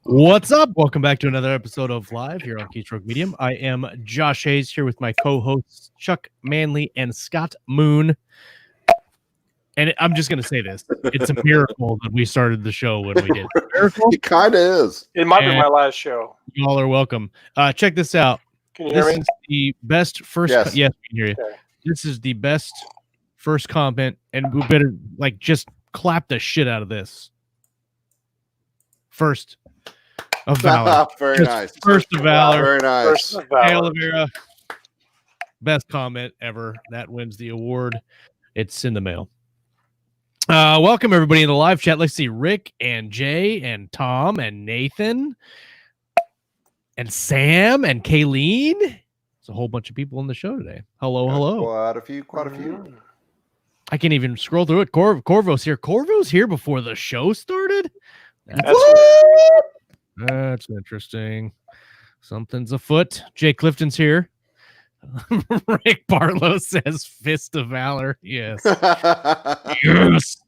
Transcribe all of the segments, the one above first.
What's up? Welcome back to another episode of Live here on Keystroke Medium. I am Josh Hayes here with my co-hosts Chuck Manley and Scott Moon. And I'm just going to say this. It's a miracle that we started the show when we did. Miracle? It kind of is. It might be my last show. You all are welcome. Check this out. Can you hear This me? is the best first... Yes. Yes, we can hear you. Okay. This is the best first comment, and we better just clap the shit out of this. First of Valor. Very Just nice. First of Valor. Very nice. First of Valor. Hey, Oliveira. Best comment ever. That wins the award. It's in the mail. Welcome, everybody, in the live chat. Let's see Rick and Jay and Tom and Nathan and Sam and Kayleen. There's a whole bunch of people in the show today. Hello, hello. Quite a few. I can't even scroll through it. Corvo's here. Corvo's here before the show started? That's interesting. Something's afoot. Jay Clifton's here. Rick Barlow says Fist of Valor. Yes. Yes.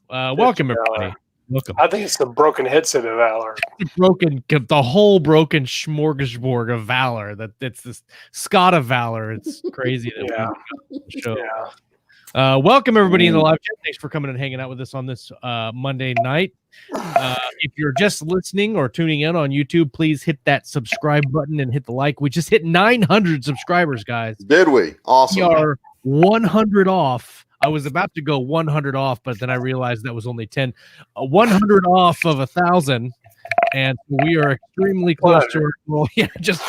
Welcome, everybody. Welcome. I think it's the broken headset of Valor. The whole broken smorgasbord of Valor. It's this Scott of Valor. It's crazy that we got the show. Yeah. Welcome, everybody, in the live chat. Thanks for coming and hanging out with us on this Monday night. If you're just listening or tuning in on YouTube, please hit that subscribe button and hit the like. We just hit 900 subscribers, guys. Did we? Awesome. We are 100 off. I was about to go 100 off, but then I realized that was only 10. 100 off of 1,000, and we are extremely close to our goal. Yeah, just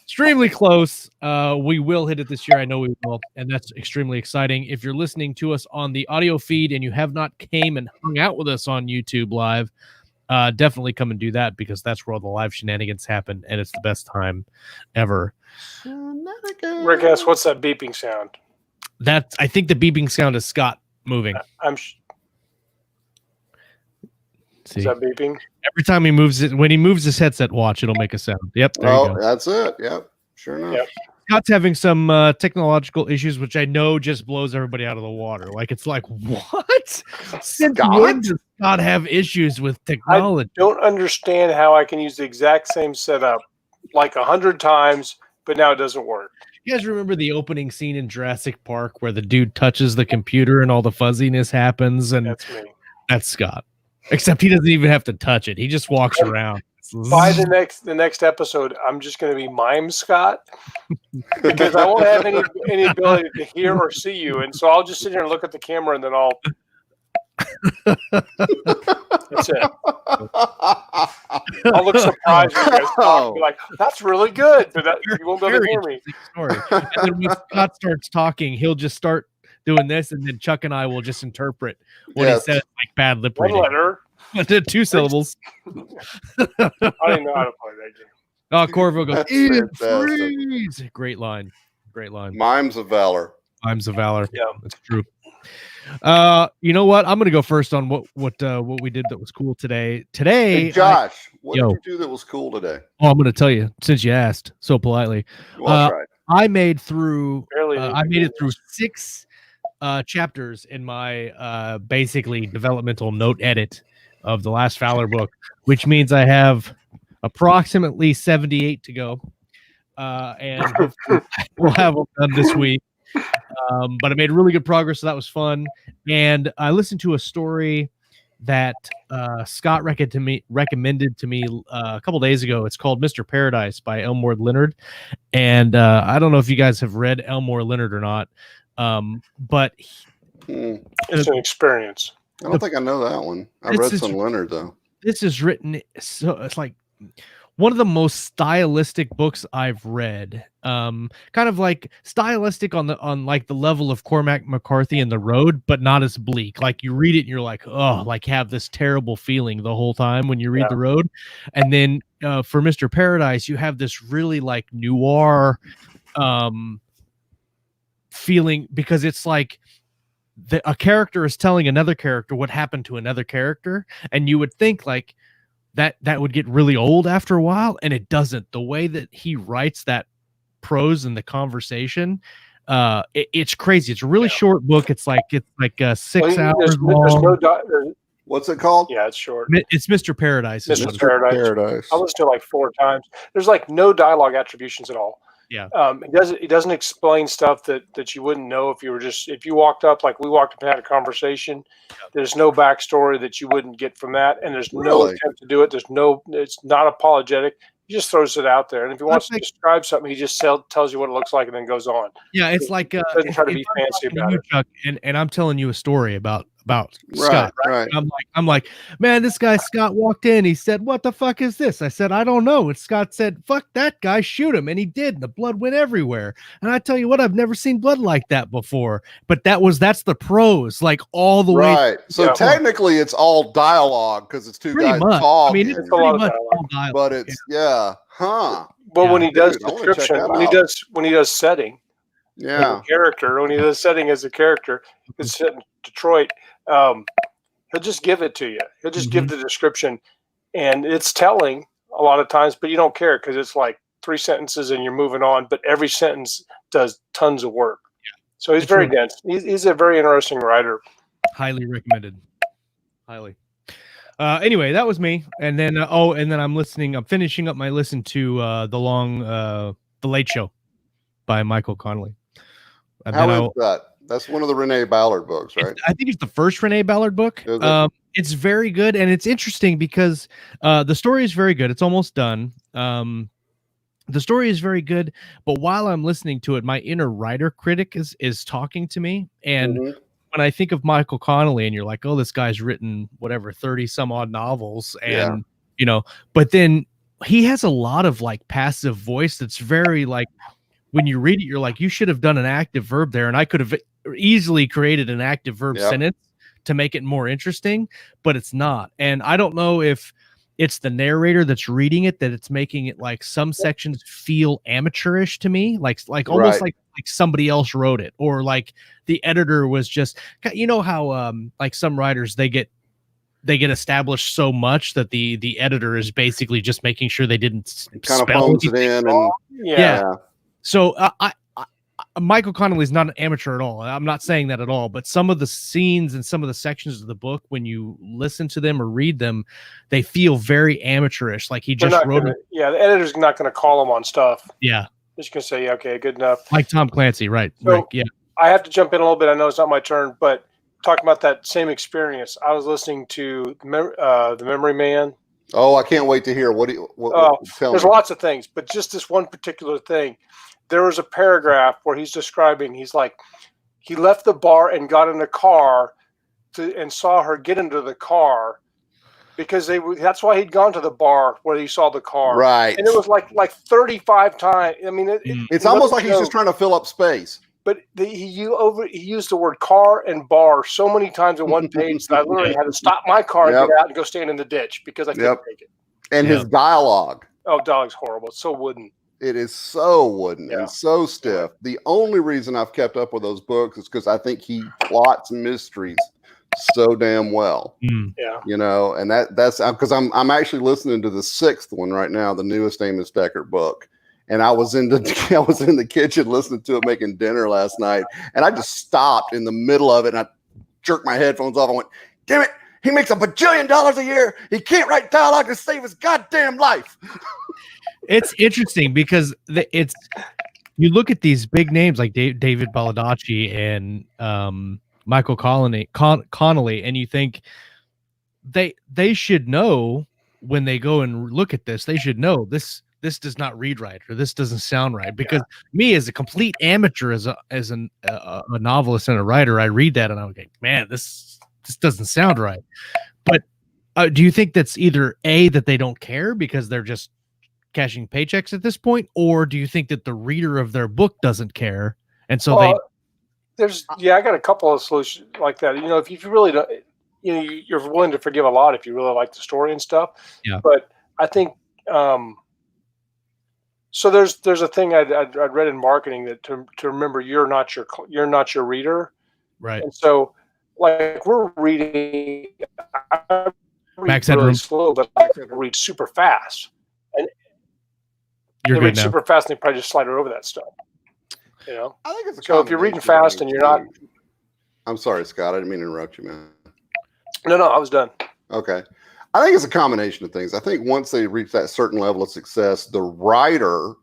extremely close. We will hit it this year. I know we will, and that's extremely exciting. If you're listening to us on the audio feed and you have not came and hung out with us on YouTube Live, definitely come and do that, because that's where all the live shenanigans happen, and it's the best time ever. Rick asks, what's that beeping sound? I think the beeping sound is Scott moving. See, Is that beeping? every time he moves it, when he moves his headset watch, it'll make a sound. Yep, there you go. That's it. Yep. Sure enough. Yep. Scott's having some technological issues, which I know just blows everybody out of the water. Like, it's like, what? Since when does Scott have issues with technology? Don't understand how I can use the exact same setup like 100 times, but now it doesn't work. You guys remember the opening scene in Jurassic Park where the dude touches the computer and all the fuzziness happens? And That's me. that's Scott. Except he doesn't even have to touch it. He just walks around. By the next episode, I'm just going to be Mime Scott, because I won't have any ability to hear or see you, and so I'll just sit here and look at the camera, and then I'll. That's it. I'll look surprised when you guys talk. Be like, "That's really good," but you won't be able to hear me. Story. And then when Scott starts talking, he'll just start doing this, and then Chuck and I will just interpret what he says, like bad lip One reading. letter. 2 syllables. I don't even know how to play that game. Oh, Corvo goes, That's "Ian fantastic. freeze." Great line. Great line. Mimes of Valor. Times of Valor. Yeah. That's true. You know what? I'm gonna go first on what we did that was cool today. Hey, Josh, what Yo. did you do that was cool today? I'm gonna tell you, since you asked so politely. Well, right. I made through Barely I made it through 6 chapters in my basically developmental note edit of the last Valor book, which means I have approximately 78 to go, and hopefully we'll have them done this week. But I made really good progress, so that was fun. And I listened to a story that Scott recommended to me a couple days ago. It's called Mr. Paradise by Elmore Leonard. And I don't know if you guys have read Elmore Leonard or not, but It's an experience. I don't think I know that one. I read some Leonard, though. this is written so it's like one of the most stylistic books I've read. Kind of like stylistic on like the level of Cormac McCarthy and The Road, but not as bleak. Like, you read it and you're like, oh, like have this terrible feeling the whole time when you read The Road. And then for Mr. Paradise, you have this really like noir feeling, because it's like a character is telling another character what happened to another character, and you would think like that would get really old after a while, and it doesn't. The way that he writes that prose and the conversation, it's crazy. It's a really short book. It's like 6 hours long. What's it called? Yeah, it's short. It's Mr. Paradise. is Mr. what it's- Paradise. I listened to it like 4 times. There's like no dialogue attributions at all. Yeah. It doesn't explain stuff that you wouldn't know if you walked up, like we walked up and had a conversation. There's no backstory that you wouldn't get from that, and there's no Really? attempt to do it. It's not apologetic. He just throws it out there, and if he wants to describe something, he just tells you what it looks like and then goes on. Yeah, it's like Doesn't try to be fancy about it. Chuck, and I'm telling you a story about Right, Scott. right. I'm like, man, this guy Scott walked in. He said, "What the fuck is this?" I said, "I don't know." And Scott said, "Fuck that guy, shoot him," and he did. And the blood went everywhere. And I tell you what, I've never seen blood like that before. But that's the prose, like all the way. Right. So Yeah. technically, it's all dialogue because it's two Pretty guys much. talking. I mean, it's It's a lot pretty of much dialogue. all dialogue. but it's huh? But Yeah. when he does Dude, I wanna check description, that when he out. does setting, Yeah. as a character, when he does setting as a character, it's set in Detroit. He'll just give it to you. He'll just give the description, and it's telling a lot of times, but you don't care because it's like 3 sentences and you're moving on. But every sentence does tons of work. Yeah. So he's It's very really- dense. He's a very interesting writer. Highly recommended. Highly. Anyway, that was me. And then I'm finishing up my listen to The Late Show by Michael Connolly. And then How is that? That's one of the Renee Ballard books, right? I think it's the first Renee Ballard book. Is it? It's very good, and it's interesting because the story is very good. It's almost done. The story is very good, but while I'm listening to it, my inner writer critic is talking to me. And Mhm. when I think of Michael Connolly, and you're like, oh, this guy's written whatever 30 some odd novels, and but then he has a lot of like passive voice that's very like, when you read it, you're like, you should have done an active verb there, and I could have easily created an active verb sentence to make it more interesting, but it's not. And I don't know if it's the narrator that's reading it that it's making it like some sections feel amateurish to me, like almost like somebody else wrote it, or like the editor was just, how like some writers they get established so much that the editor is basically just making sure they didn't Kind of spell phones it in, and yeah. So Michael Connolly is not an amateur at all. I'm not saying that at all, but some of the scenes and some of the sections of the book, when you listen to them or read them, they feel very amateurish. Like he just wrote it. Yeah, the editor's not going to call him on stuff. Yeah. Just going to say, okay, good enough. Like Tom Clancy, right? So, Rick, yeah. I have to jump in a little bit. I know it's not my turn, but talking about that same experience, I was listening to The Memory Man. oh, I can't wait to hear what tell There's me. lots of things, but just this one particular thing. There was a paragraph where he's describing, he's like, he left the bar and got in a car and saw her get into the car because that's why he'd gone to the bar where he saw the car. Right. And it was like 35 times. I mean, It's almost like he's just trying to fill up space. But he used the word car and bar so many times in one page that I literally had to stop my car and get out and go stand in the ditch because I couldn't take it. And his dialogue. Oh, dialogue's horrible. It's so wooden. It is so wooden and so stiff. The only reason I've kept up with those books is because I think he plots mysteries so damn well. Yeah. And that's because I'm actually listening to the 6th one right now, the newest Amos Deckard book. And I was in the kitchen listening to it making dinner last night, and I just stopped in the middle of it and I jerked my headphones off. I went, "Damn it! He makes $1 bajillion a year. He can't write dialogue to save his goddamn life." It's interesting because you look at these big names like David Baldacci and Michael Connolly, and you think they should know when they go and look at this. They should know this does not read right, or this doesn't sound right. Because me, as a complete amateur, as a novelist and a writer, I read that and I'm like, man, this doesn't sound right. But do you think that's either A, that they don't care because they're just cashing paychecks at this point, or do you think that the reader of their book doesn't care, and so I got a couple of solutions like that. If you really don't, you're willing to forgive a lot if you really like the story and stuff. Yeah. But I think so. There's a thing I'd read in marketing that to remember you're not your reader. Right. And so, like we're reading, I read Max really Headroom. slow, but I read super fast. You're They good read now. super fast, and they probably just slide right over that stuff. I think it's a So if you're reading combination of fast those and you're not, two. I'm sorry, Scott. I didn't mean to interrupt you, man. no, I was done. Okay. I think it's a combination of things. I think once they reach that certain level of success, the writer,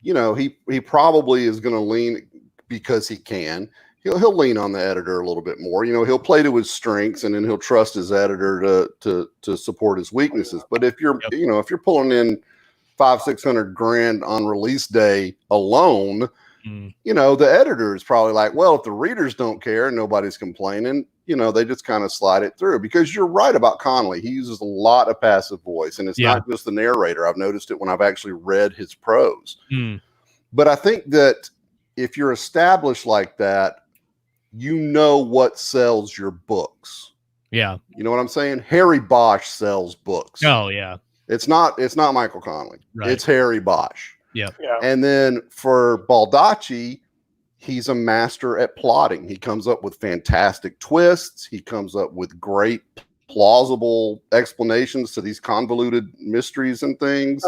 he probably is going to lean, because he can. He'll lean on the editor a little bit more. He'll play to his strengths, and then he'll trust his editor to support his weaknesses. But if you're if you're pulling in $500,000-600,000 on release day alone, the editor is probably like, well, if the readers don't care and nobody's complaining, they just kind of slide it through. Because you're right about Connolly. He uses a lot of passive voice, and it's not just the narrator. I've noticed it when I've actually read his prose. But I think that if you're established like that, what sells your books. Yeah. You know what I'm saying? Harry Bosch sells books. Oh, yeah. It's not Michael Connolly. Right. It's Harry Bosch. Yeah. And then for Baldacci, he's a master at plotting. He comes up with fantastic twists. He comes up with great, plausible explanations to these convoluted mysteries and things.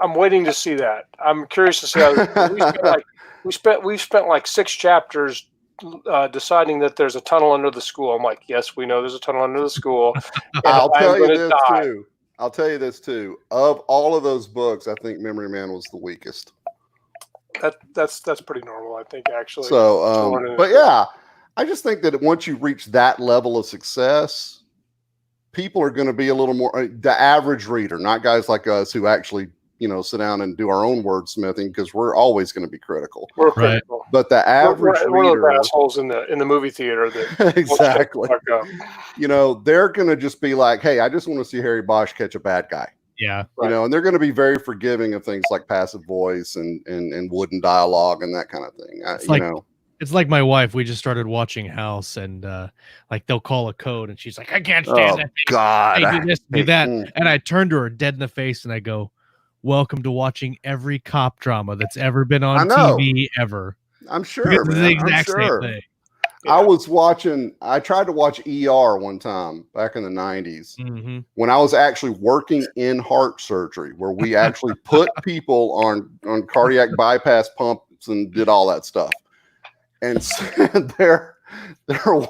I'm waiting to see that. I'm curious to see how we spent like 6 chapters deciding that there's a tunnel under the school. I'm like, yes, we know there's a tunnel under the school. I'll tell you this too. Of all of those books, I think Memory Man was the weakest. That's pretty normal, I think, actually. So, but yeah, I just think that once you reach that level of success, people are going to be a little more the average reader, not guys like us who actually sit down and do our own wordsmithing, because we're always going to be critical. We're critical. But the average reader, one of those assholes in the movie theater that exactly. They're going to just be like, hey, I just want to see Harry Bosch catch a bad guy. Yeah. And they're going to be very forgiving of things like passive voice and wooden dialogue and that kind of thing. It's like my wife. We just started watching House, and they'll call a code, and she's like, I can't stand that. God, I do this, do that. And I turn to her dead in the face and I go, welcome to watching every cop drama that's ever been on TV ever. I'm sure. It's the exact same thing. Yeah. I tried to watch ER one time back in the 90s when I was actually working in heart surgery, where we actually put people on cardiac bypass pumps and did all that stuff. And so they're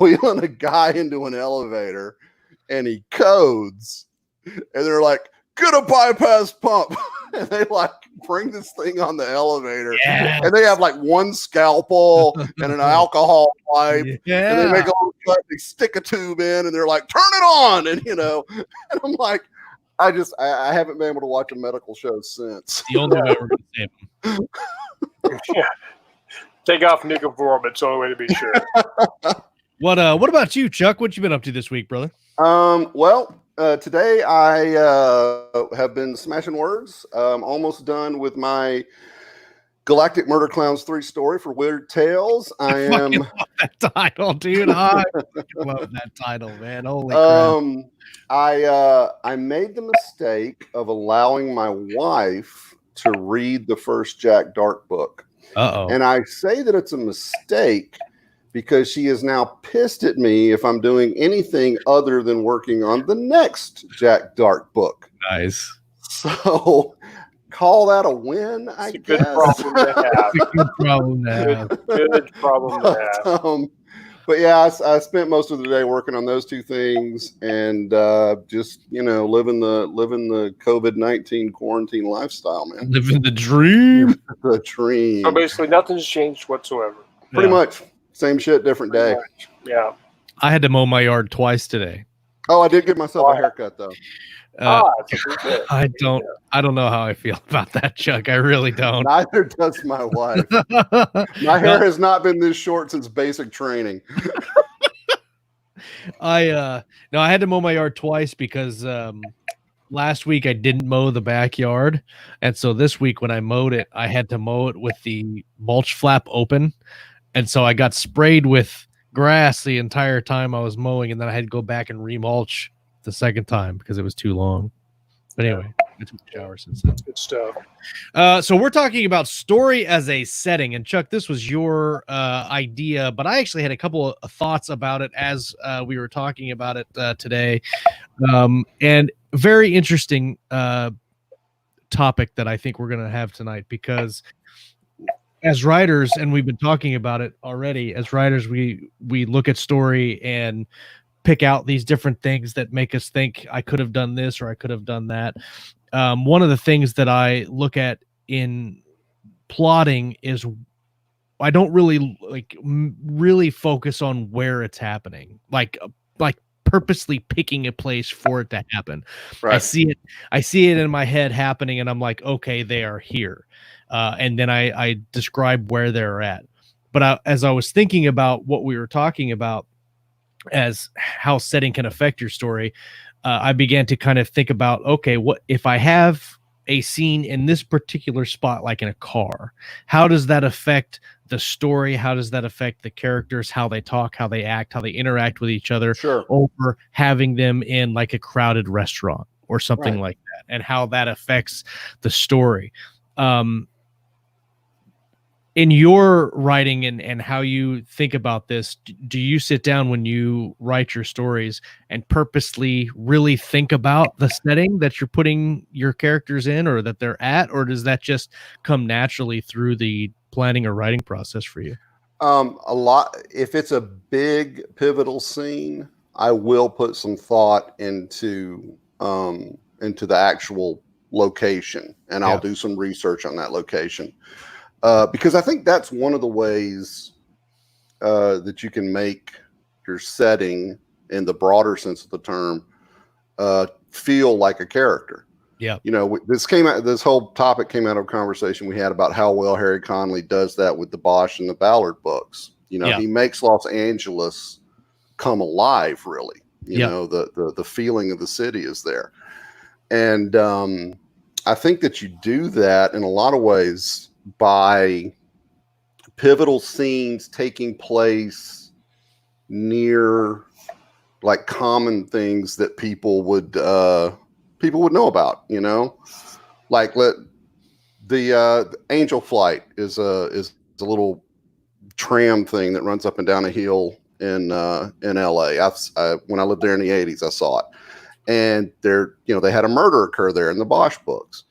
wheeling a guy into an elevator, and he codes, and they're like, get a bypass pump. And they bring this thing on the elevator, and they have one scalpel and an alcohol pipe, and they make a little cut, they stick a tube in, and they're like, turn it on. And and I'm like, I haven't been able to watch a medical show since. The only way we're going to save him. Yeah. Take off nickel for orbit. It's the only way to be sure. What about you, Chuck? What you been up to this week, brother? Today I have been smashing words. Almost done with my Galactic Murder Clowns 3 story for Weird Tales. I am love that title, dude. I love that title, man. Holy crap. I made the mistake of allowing my wife to read the first Jack Dark book. And I say that it's a mistake because she is now pissed at me if I'm doing anything other than working on the next Jack Dark book. Nice. So call that a win, I guess. Good problem to have. Good problem to have. Good problem to have. But yeah, I spent most of the day working on those 2 things and just living the COVID-19 quarantine lifestyle, man. Living the dream. The dream. So basically, nothing's changed whatsoever. Pretty much. Same shit, different day. Yeah. I had to mow my yard twice today. Oh, I did give myself a haircut though. I don't know how I feel about that, Chuck. I really don't. Neither does my wife. My hair has not been this short since basic training. I had to mow my yard twice because last week I didn't mow the backyard, and so this week when I mowed it, I had to mow it with the mulch flap open. And so I got sprayed with grass the entire time I was mowing, and then I had to go back and remulch the second time because it was too long. But anyway, I took a shower since then. Good stuff. So we're talking about story as a setting, and Chuck, this was your idea, but I actually had a couple of thoughts about it as we were talking about it today, and very interesting topic that I think we're going to have tonight because. As writers, and we've been talking about it already, as writers, we look at story and pick out these different things that make us think I could have done this or I could have done that. One of the things that I look at in plotting is I don't really really focus on where it's happening, like purposely picking a place for it to happen. Right. I see it in my head happening, and I'm like, okay, they are here, and then I describe where they're at. But as I was thinking about what we were talking about as how setting can affect your story, I began to kind of think about, okay, what if I have a scene in this particular spot, like in a car, how does that affect the story? How does that affect the characters, how they talk, how they act, how they interact with each other, Sure. over having them in like a crowded restaurant or something Right. like that, and how that affects the story. In your writing and how you think about this, do you sit down when you write your stories and purposely really think about the setting that you're putting your characters in or that they're at, or does that just come naturally through the planning or writing process for you? A lot. If it's a big pivotal scene, I will put some thought into the actual location, and I'll do some research on that location. Because I think that's one of the ways that you can make your setting, in the broader sense of the term, feel like a character. Yeah. You know, this whole topic came out of a conversation we had about how well Harry Conley does that with the Bosch and the Ballard books. You know, he makes Los Angeles come alive, really. You know, the feeling of the city is there. And I think that you do that in a lot of ways by pivotal scenes taking place near like common things that people would know about, you know, like the Angel Flight is a little tram thing that runs up and down a hill in LA. When I lived there in the 80s, I saw it, and they had a murder occur there in the Bosch books.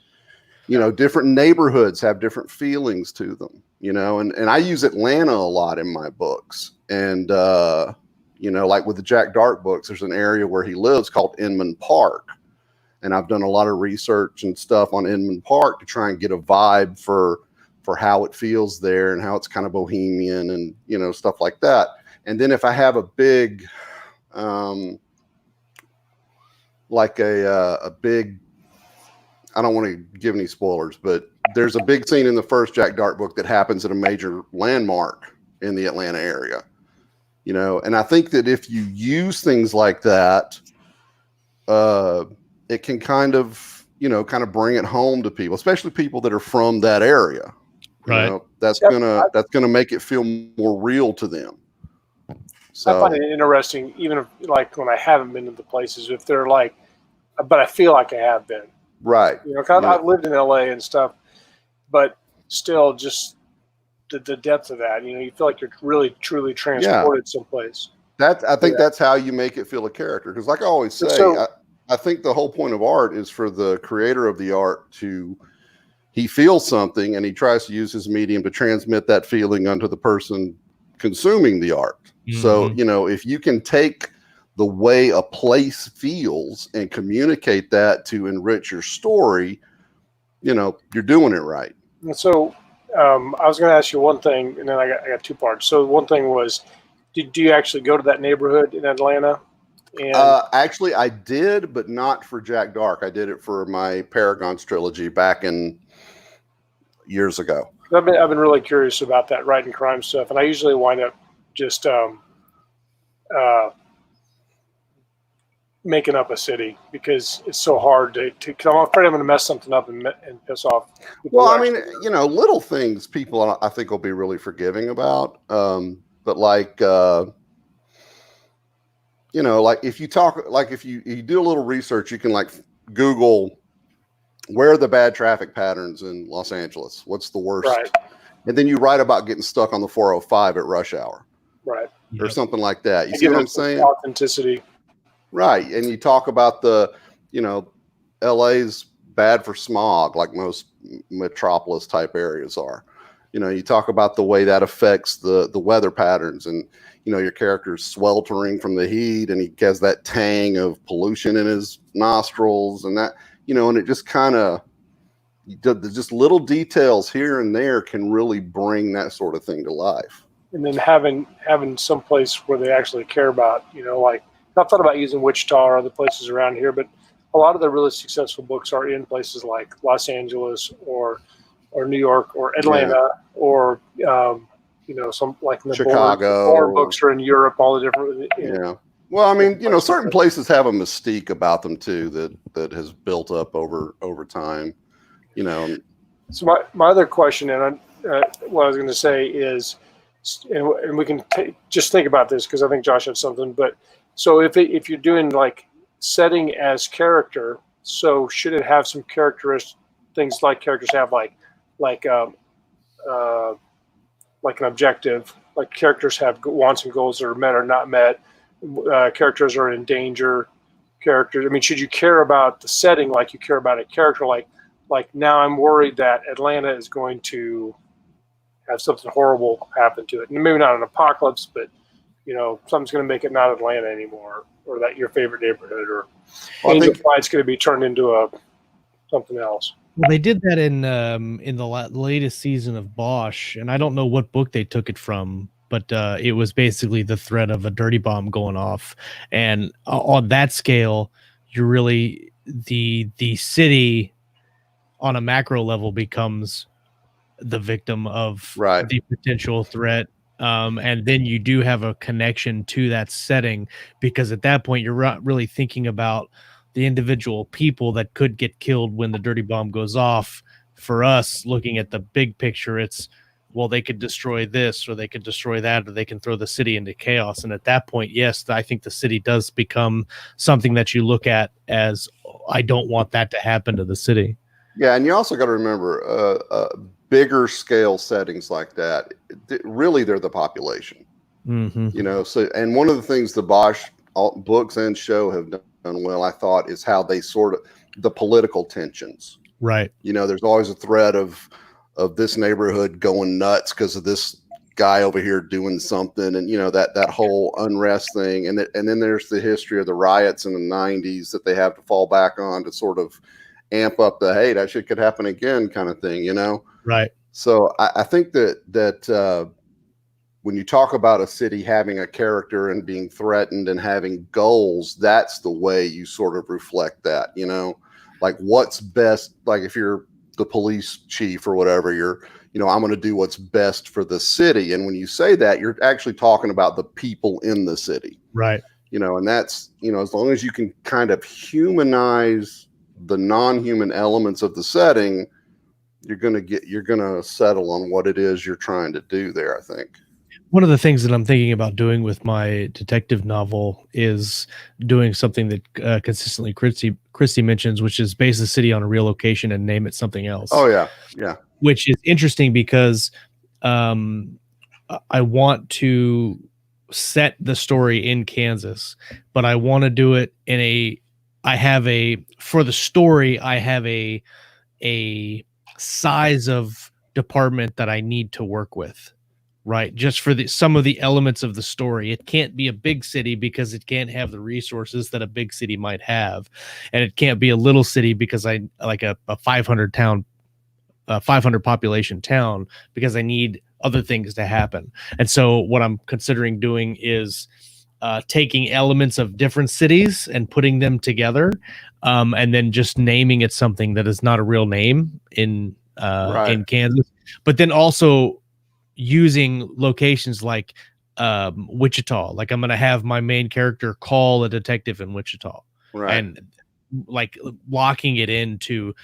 You know, different neighborhoods have different feelings to them, you know, and I use Atlanta a lot in my books. And, you know, like with the Jack Dark books, there's an area where he lives called Inman Park. And I've done a lot of research and stuff on Inman Park to try and get a vibe for how it feels there and how it's kind of bohemian and, you know, stuff like that. And then if I have a big, big, I don't want to give any spoilers, but there's a big scene in the first Jack Dark book that happens at a major landmark in the Atlanta area, you know, and I think that if you use things like that, it can kind of bring it home to people, especially people that are from that area. Right. You know, that's gonna make it feel more real to them. So I find it interesting, even if, like, when I haven't been to the places, if they're like, but I feel like I have been. Right. You know, 'cause I've lived in LA and stuff, but still, just the depth of that, you know, you feel like you're really, truly transported someplace. I think that's how you make it feel a character. Because, like I always say, I think the whole point of art is for the creator of the art he feels something and he tries to use his medium to transmit that feeling onto the person consuming the art. Mm-hmm. So, you know, if you can take the way a place feels and communicate that to enrich your story, you know, you're doing it right. And so I was going to ask you one thing, and then I got two parts. So one thing was, do you actually go to that neighborhood in Atlanta? And actually, I did, but not for Jack Dark. I did it for my Paragons trilogy back in years ago. I've been really curious about that writing crime stuff, and I usually wind up just making up a city because it's so hard to I'm afraid I'm going to mess something up and piss off people. Well, I mean, you know, little things people I think will be really forgiving about. But like, you know, like if you do a little research, you can like Google where are the bad traffic patterns in Los Angeles? What's the worst? Right. And then you write about getting stuck on the 405 at rush hour. Right. Or something like that. You see what I'm saying? Authenticity. Right. And you talk about you know, LA's bad for smog, like most metropolis type areas are. You know, you talk about the way that affects the weather patterns. And, your character's sweltering from the heat and he has that tang of pollution in his nostrils and that, and it just kind of, just little details here and there can really bring that sort of thing to life. And then having some place where they actually care about, like I've thought about using Wichita or other places around here, but a lot of the really successful books are in places like Los Angeles or New York or Atlanta or some like in the Chicago. Born books are in Europe, all the different. Yeah. Well, I mean, certain places have a mystique about them too that has built up over time. So my other question, and what I was going to say is, and we can just think about this because I think Josh had something. But so if you're doing like setting as character, so should it have some characteristics, things like characters have like an objective, like characters have wants and goals that are met or not met. Characters are in danger. Characters. I mean, should you care about the setting like you care about a character? Like now I'm worried that Atlanta is going to have something horrible happen to it. And maybe not an apocalypse, but something's going to make it not Atlanta anymore, or that your favorite neighborhood, or Angel Flight's going to be turned into something else. Well, they did that in the latest season of Bosch, and I don't know what book they took it from, but it was basically the threat of a dirty bomb going off, and on that scale, you're really the city on a macro level becomes the victim of the potential threat. And then you do have a connection to that setting, because at that point you're not really thinking about the individual people that could get killed when the dirty bomb goes off. For us, looking at the big picture, it's, well, they could destroy this or they could destroy that, or they can throw the city into chaos. And at that point, yes, I think the city does become something that you look at as, I don't want that to happen to the city. Yeah, and you also got to remember, bigger scale settings like that, really they're the population. Mm-hmm. So, and one of the things the Bosch books and show have done well, I thought, is how they sort of, the political tensions. Right. There's always a threat of this neighborhood going nuts because of this guy over here doing something, and that whole unrest thing, and then there's the history of the riots in the 90s that they have to fall back on to sort of amp up the, hey, that shit could happen again kind of thing, Right. So I think that when you talk about a city having a character and being threatened and having goals, that's the way you sort of reflect that, like what's best. Like if you're the police chief or whatever, you're, I'm going to do what's best for the city. And when you say that, you're actually talking about the people in the city. Right. And that's, as long as you can kind of humanize the non-human elements of the setting, you're going to settle on what it is you're trying to do there, I think. One of the things that I'm thinking about doing with my detective novel is doing something that consistently Christy mentions, which is base the city on a real location and name it something else. Oh yeah. Yeah. Which is interesting because I want to set the story in Kansas, but I want to do it for the story, I have a size of department that I need to work with, right? Just for some of the elements of the story. It can't be a big city because it can't have the resources that a big city might have. And it can't be a little city because I like a 500 population town, because I need other things to happen. And so what I'm considering doing is taking elements of different cities and putting them together, and then just naming it something that is not a real name in Kansas, but then also using locations like Wichita. Like I'm going to have my main character call a detective in Wichita, and like locking it into,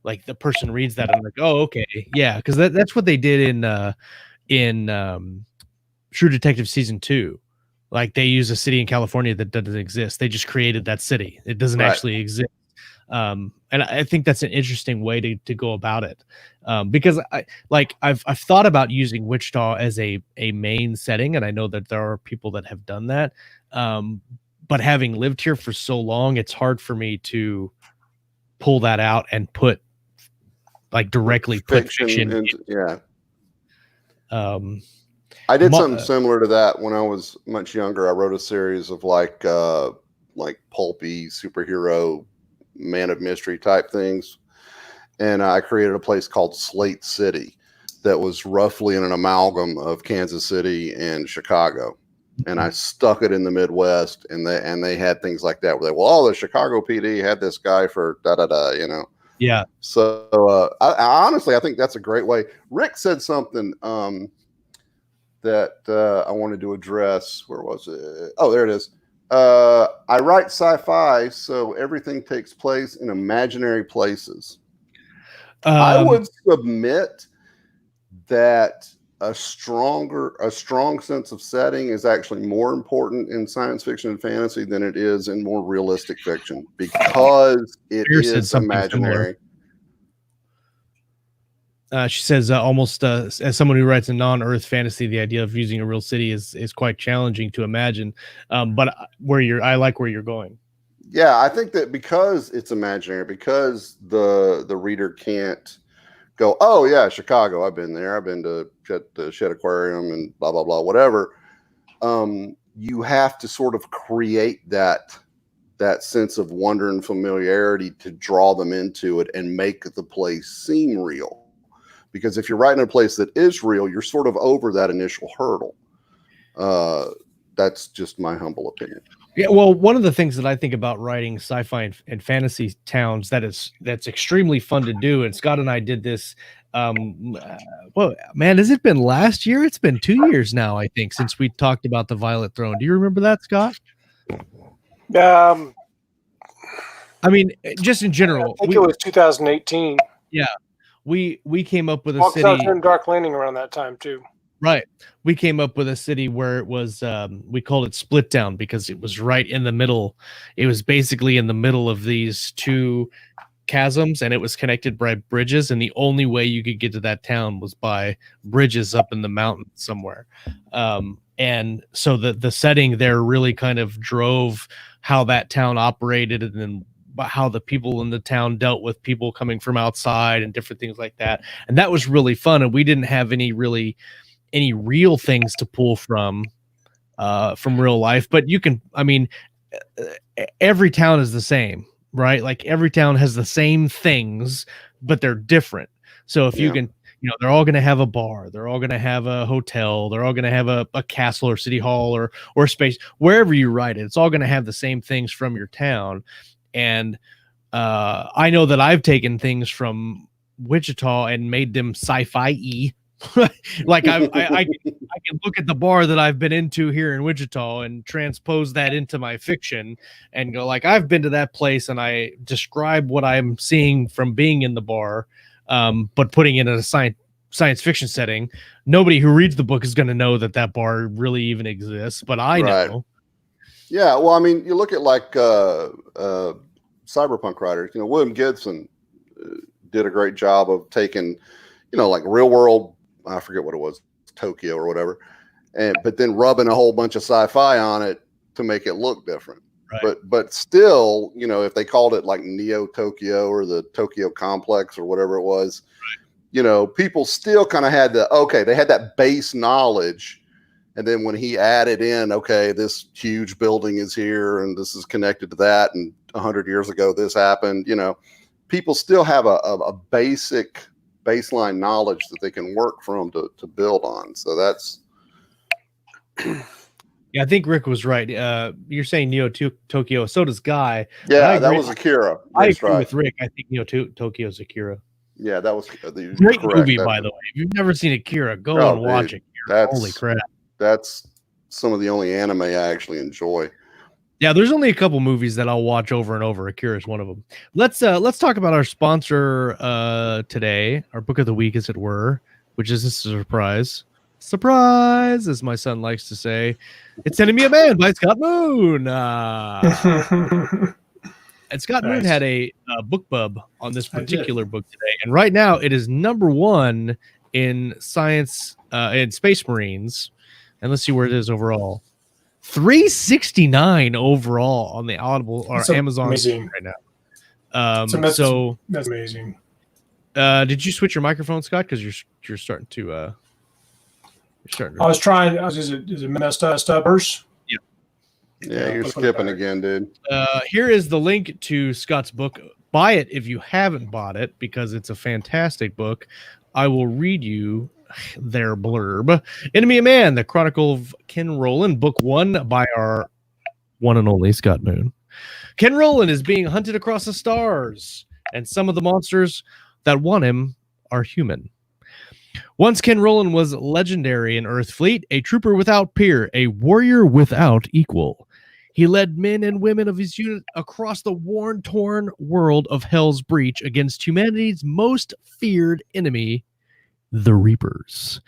like the person reads that and I'm like, oh, okay, yeah, because that's what they did in True Detective season 2. Like they use a city in California that doesn't exist. They just created that city. It doesn't actually exist. And I think that's an interesting way to go about it. Because I've thought about using Wichita as a main setting, and I know that there are people that have done that. But having lived here for so long, it's hard for me to pull that out and put like directly put fiction. Yeah. I did Mo- something similar to that when I was much younger. I wrote a series of like pulpy superhero, man of mystery type things, and I created a place called Slate City that was roughly in an amalgam of Kansas City and Chicago. And I stuck it in the Midwest, and they had things like that where they, well, oh, the Chicago PD had this guy for da da da, you know. Yeah. So I honestly, I think that's a great way. Rick said something that I wanted to address. Where was it? Oh, there it is. I write sci-fi, so everything takes place in imaginary places. I would submit that a strong sense of setting is actually more important in science fiction and fantasy than it is in more realistic fiction, because it is imaginary. She says almost as someone who writes a non-Earth fantasy, the idea of using a real city is quite challenging to imagine. But I like where you're going. Yeah, I think that because it's imaginary, because the reader can't go, oh yeah, Chicago, I've been there, I've been to the Shed Aquarium and blah blah blah, whatever. You have to sort of create that sense of wonder and familiarity to draw them into it and make the place seem real. Because if you're writing a place that is real, you're sort of over that initial hurdle. That's just my humble opinion. Yeah, well, one of the things that I think about writing sci-fi and fantasy towns that's extremely fun to do, and Scott and I did this. Well, man, has it been last year? It's been 2 years now, I think, since we talked about the Violet Throne. Do you remember that, Scott? I mean, just in general, think it was 2018. Yeah, we came up with a Walked city. out in Dark Landing around that time too. Right. We came up with a city where it was, we called it Split Town because it was right in the middle. It was basically in the middle of these two chasms, and it was connected by bridges. And the only way you could get to that town was by bridges up in the mountain somewhere. And so the setting there really kind of drove how that town operated, and then how the people in the town dealt with people coming from outside and different things like that. And that was really fun. And we didn't have any real things to pull from real life, but you can, I mean, every town is the same, right? Like every town has the same things, but they're different. So if you can, they're all going to have a bar, they're all going to have a hotel, they're all going to have a castle or city hall or space, wherever you write it, it's all going to have the same things from your town. And I know that I've taken things from Wichita and made them sci-fi-y. Like I can look at the bar that I've been into here in Wichita and transpose that into my fiction and go like, I've been to that place, and I describe what I'm seeing from being in the bar, but putting it in a science fiction setting. Nobody who reads the book is going to know that bar really even exists, but I know. Yeah, well, I mean, you look at like cyberpunk writers. William Gibson did a great job of taking, like real world. I forget what it was, Tokyo or whatever, but then rubbing a whole bunch of sci-fi on it to make it look different. Right. But still, if they called it like Neo Tokyo or the Tokyo Complex or whatever it was, people still kind of had they had that base knowledge. And then when he added in, this huge building is here and this is connected to that, and 100 years ago this happened, people still have a basic baseline knowledge that they can work from to build on. So that's yeah, I think Rick was right. You're saying Neo Tokyo, so does Guy. Yeah, that was Akira. I agree with Rick. I think Neo Tokyo is Akira. Yeah, that was great movie, by the way. If you've never seen Akira, go and watch Akira. Holy crap. That's some of the only anime I actually enjoy. Yeah, there's only a couple movies that I'll watch over and over. Akira is one of them. Let's talk about our sponsor today, our book of the week, as it were, which is a surprise. Surprise, as my son likes to say. It's Sending Me a Man by Scott Moon. And Scott Moon had a book bub on this particular book today, and right now it is #1 in science in Space Marines. And let's see where it is overall. 369 overall on the Audible or Amazon right now. So that's amazing. Did you switch your microphone, Scott? Because you're starting to. Sure. I was trying. Is it messed up? Stubbers? Yeah, you're skipping again, dude. Here is the link to Scott's book. Buy it if you haven't bought it, because it's a fantastic book. I will read you their blurb. Enemy of Man, The Chronicle of Ken Rowland, Book 1 by our one and only Scott Moon. Ken Rowland is being hunted across the stars, and some of the monsters that want him are human. Once Ken Rowland was legendary in Earthfleet, a trooper without peer, a warrior without equal. He led men and women of his unit across the worn-torn world of Hell's Breach against humanity's most feared enemy, the Reapers,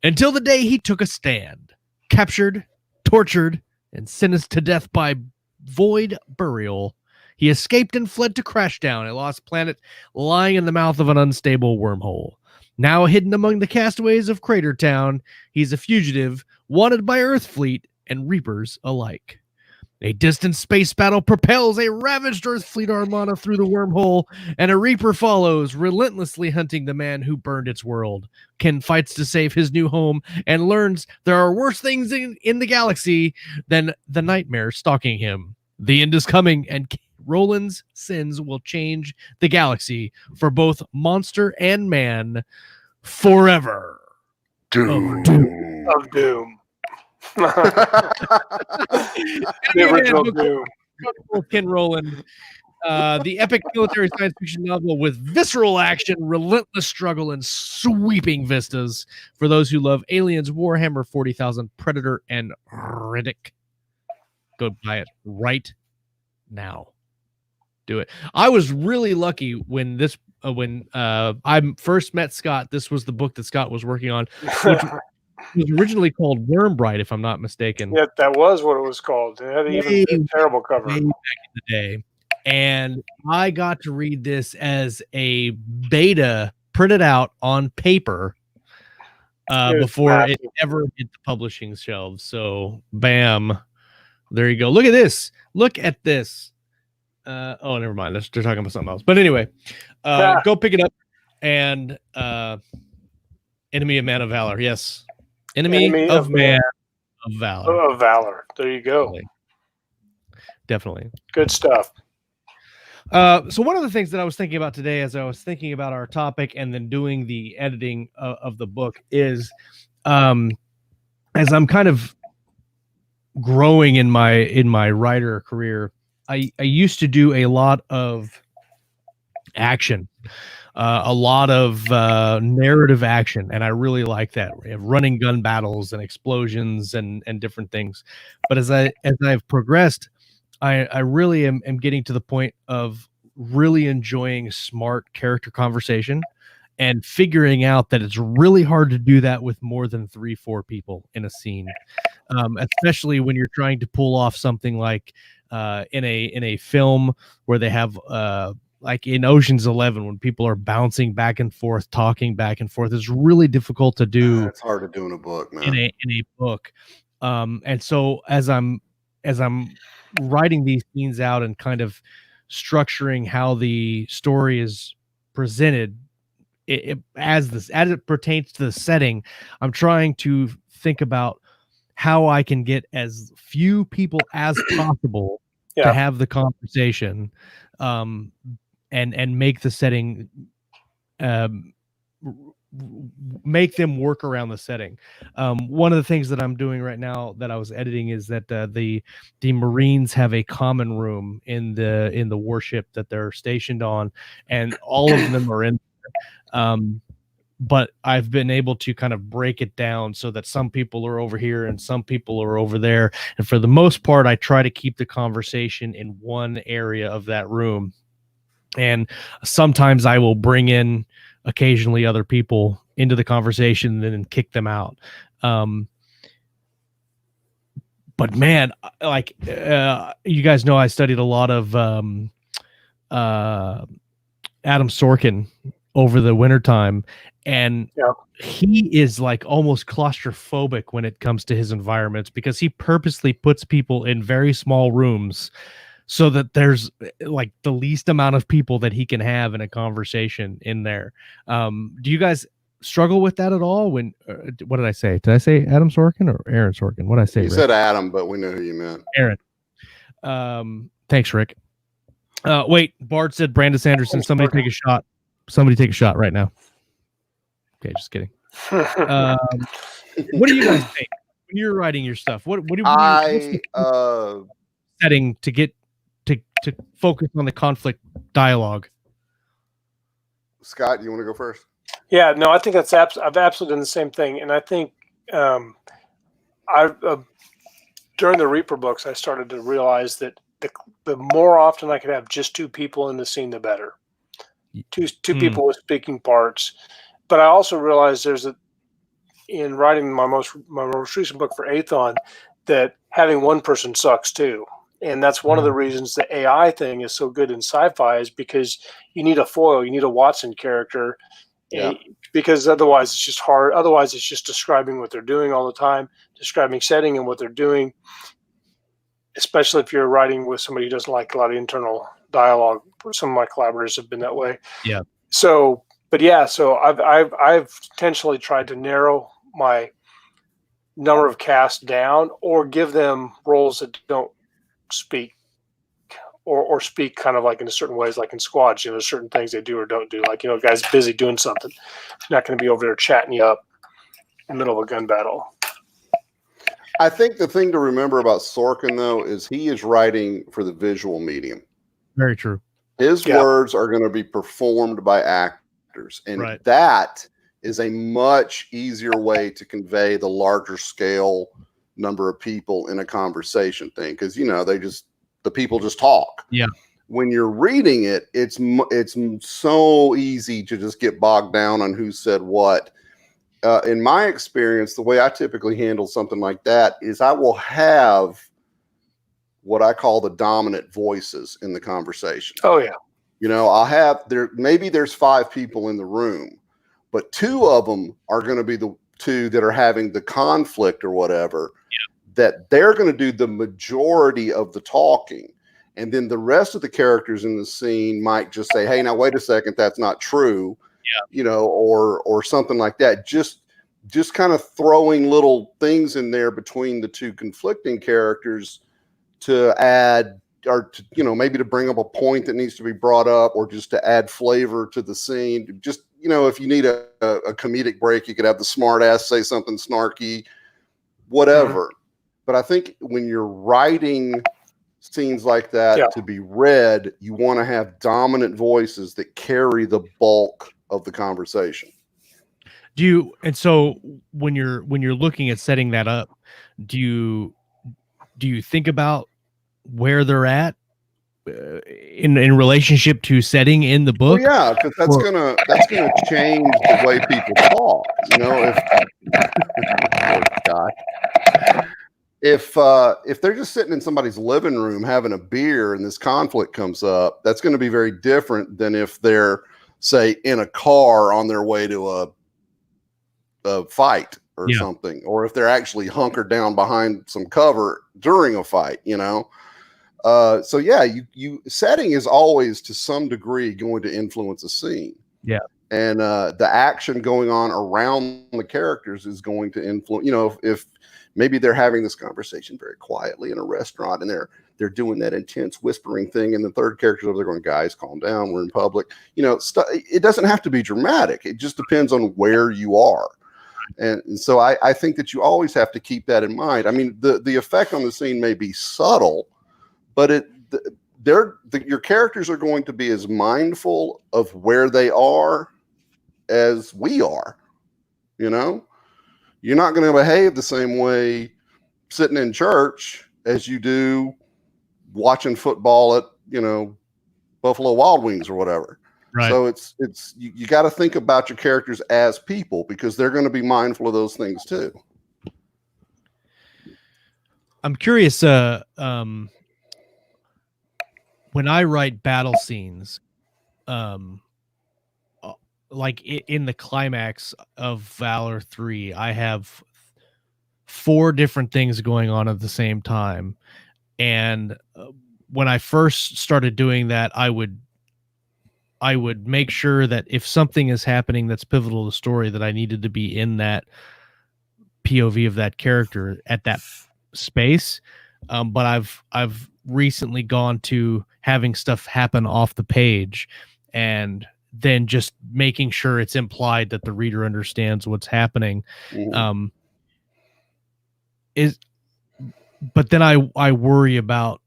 until the day he took a stand, captured, tortured, and sentenced to death by void burial. He escaped and fled to Crashdown, a lost planet lying in the mouth of an unstable wormhole. Now hidden among the castaways of Crater Town, he's a fugitive, wanted by Earthfleet and Reapers alike. A distant space battle propels a ravaged Earthfleet armada through the wormhole, and a Reaper follows, relentlessly hunting the man who burned its world. Ken fights to save his new home and learns there are worse things in the galaxy than the nightmare stalking him. The end is coming, and Rowland's sins will change the galaxy for both monster and man forever. Doom. Of Doom. The original Doom. Ken Rowland, the epic military science fiction novel with visceral action, relentless struggle, and sweeping vistas for those who love Aliens, Warhammer 40,000, Predator, and Riddick. Go buy it right now. Do it. I was really lucky when I first met Scott. This was the book that Scott was working on, which was originally called Wormbride, if I'm not mistaken. Yeah, that was what it was called. It had even a terrible cover. Way back in the day. And I got to read this as a beta printed out on paper before it ever hit the publishing shelves. So, bam. There you go. Look at this. Look at this. Oh, never mind. They're talking about something else. But anyway, go pick it up. And Enemy of Man of Valor. Yes. Enemy of Man of Valor. Of Valor. There you go. Definitely. Good stuff. So one of the things that I was thinking about today as I was thinking about our topic and then doing the editing of the book is as I'm kind of growing in my writer career, I used to do a lot of action, a lot of narrative action, and I really like that. We have running gun battles and explosions and different things. But as I've progressed, I really am getting to the point of really enjoying smart character conversation and figuring out that it's really hard to do that with more than 3-4 people in a scene, especially when you're trying to pull off something like in a film where they have like in Ocean's 11, when people are bouncing back and forth, talking back and forth. It's really difficult to do. It's hard to do in a book, man. In a book. And so as I'm writing these scenes out and kind of structuring how the story is presented, as it pertains to the setting, I'm trying to think about how I can get as few people as possible to have the conversation, and make the setting, make them work around the setting. One of the things that I'm doing right now that I was editing is that the Marines have a common room in the warship that they're stationed on, and all of them are in there. But I've been able to kind of break it down so that some people are over here and some people are over there. And for the most part, I try to keep the conversation in one area of that room. And sometimes I will bring in occasionally other people into the conversation and then kick them out. But man, like you guys know, I studied a lot of Adam Sorkin over the wintertime, and he is like almost claustrophobic when it comes to his environments, because he purposely puts people in very small rooms so that there's like the least amount of people that he can have in a conversation in there. Do you guys struggle with that at all? When what did I say? Did I say Adam Sorkin or Aaron Sorkin? What did I say? You Rick? said Adam, but we know who you meant. Aaron. Thanks, Rick. Wait, Bart said Brandon Sanderson. Somebody take a shot. Somebody take a shot right now. Okay, just kidding. What do you guys think when you're writing your stuff? What's the setting to get to focus on the conflict dialogue? Scott, you want to go first? Yeah, no, I think that's I've absolutely done the same thing, and I think during the Reaper books, I started to realize that the more often I could have just two people in the scene, the better. Two people with speaking parts. But I also realized in writing my most recent book for Aethon, that having one person sucks too. And that's one of the reasons the AI thing is so good in sci-fi, is because you need a foil, you need a Watson character, because otherwise it's just hard. Otherwise it's just describing what they're doing all the time, describing setting and what they're doing, especially if you're writing with somebody who doesn't like a lot of internal dialogue. Some of my collaborators have been that way. Yeah. So I've intentionally tried to narrow my number of casts down, or give them roles that don't speak or speak kind of like in certain ways, like in squads, there's certain things they do or don't do. Like, a guy's busy doing something. He's not going to be over there chatting you up in the middle of a gun battle. I think the thing to remember about Sorkin, though, is he is writing for the visual medium. Very true. His words are going to be performed by actors. And that is a much easier way to convey the larger scale number of people in a conversation thing. Because, the people just talk. Yeah. When you're reading it, it's so easy to just get bogged down on who said what. In my experience, the way I typically handle something like that is I will have what I call the dominant voices in the conversation. Oh yeah. I'll have maybe there's 5 people in the room, but 2 of them are going to be the 2 that are having the conflict or whatever, that they're going to do the majority of the talking. And then the rest of the characters in the scene might just say, hey, now wait a second, that's not true. Or something like that. Just kind of throwing little things in there between the 2 conflicting characters to add, or to, maybe to bring up a point that needs to be brought up, or just to add flavor to the scene. Just, if you need a comedic break, you could have the smart ass say something snarky, whatever. But I think when you're writing scenes like that to be read, you want to have dominant voices that carry the bulk of the conversation. So when you're looking at setting that up, do you think about where they're at in relationship to setting in the book? Well, because that's gonna change the way people talk. If they're just sitting in somebody's living room having a beer and this conflict comes up, that's going to be very different than if they're, say, in a car on their way to a fight or something, or if they're actually hunkered down behind some cover during a fight. Setting is always to some degree going to influence a scene. Yeah. And the action going on around the characters is going to influence, if maybe they're having this conversation very quietly in a restaurant and they're doing that intense whispering thing, and the third character's over there going, guys, calm down, we're in public. It doesn't have to be dramatic. It just depends on where you are. And so I think that you always have to keep that in mind. I mean, the effect on the scene may be subtle, but your characters are going to be as mindful of where they are as we are. You're not going to behave the same way sitting in church as you do watching football at, Buffalo Wild Wings or whatever. Right. So you got to think about your characters as people, because they're going to be mindful of those things too. I'm curious, when I write battle scenes, like in the climax of Valor 3, I have 4 different things going on at the same time. And when I first started doing that, I I would make sure that if something is happening that's pivotal to the story, that I needed to be in that POV of that character at that space. But I've recently gone to having stuff happen off the page, and then just making sure it's implied that the reader understands what's happening. Mhm. But then I worry about,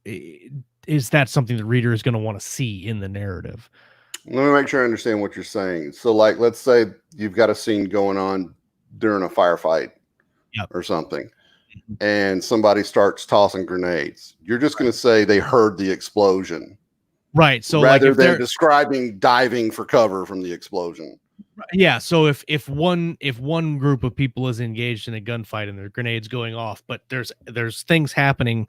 is that something the reader is going to want to see in the narrative? Let me make sure I understand what you're saying. So, like, let's say you've got a scene going on during a firefight Yep. or something, and somebody starts tossing grenades. You're just going to say they heard the explosion, Right. So rather like if than describing diving for cover from the explosion. yeah, so if one group of people is engaged in a gunfight and there are grenades going off, but there's things happening